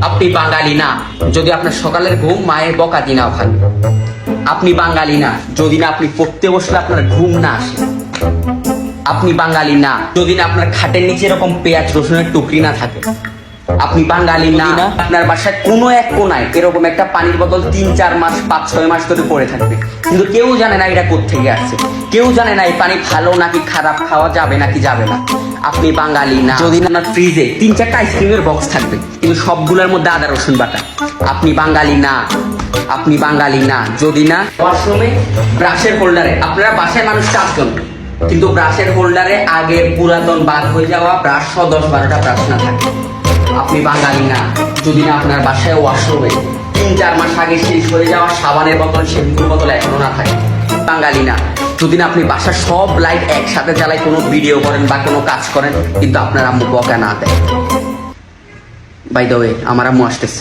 আপনি বাঙালি না যদি আপনার সকালের ঘুম মায়ের বকা দিনা ভালো। আপনি বাঙালি না যদি না আপনি পড়তে বসলে আপনার ঘুম না আসে। আপনি বাঙালি না যদি না আপনার খাটের নিচে এরকম পেঁয়াজ রসুনের টুকরি না থাকে। আপনি বাঙালি না আপনার বাসায় কোনো এক কোনায় এরকম একটা পানির বোতল 3-4 মাস 5-6 মাস ধরে পড়ে থাকবে, কিন্তু কেউ জানে না এটা কোত্থেকে আসছে। কেউ জানে না এই পানি ভালো নাকি খারাপ, খাওয়া যাবে নাকি যাবে না। আপনি বাঙালি না যদি না আপনার ফ্রিজে 3-4টা আইসক্রিমের বক্স থাকবে, কিন্তু সবগুলোর মধ্যে আদা রসুন বাটা। আপনি বাঙালি না। আপনি বাঙালি না যদি না ওয়াশরুমে ব্রাশের হোল্ডারে, আপনারা বাসায় মানুষ 4 জন, কিন্তু ব্রাশের হোল্ডারে আগে পুরাতন বাদ হয়ে যাওয়া ব্রাশ 10-12টা ব্রাশ না থাকে। আপনি বাঙালি না যদি না আপনার বাসায় ওয়াশরুমে 3-4 মাস আগে শেষ হয়ে যাওয়া সাবানের বোতল শ্যাম্পুর বোতল এখনো না থাকে। বাঙালি না যদি না আপনি বাসার সব লাইট একসাথে জ্বালায় কোনো ভিডিও করেন বা কোনো কাজ করেন, কিন্তু আপনার আম্মু বকা না দেয়। বাই দ্য ওয়ে, আমার আম্মু আসতেছে।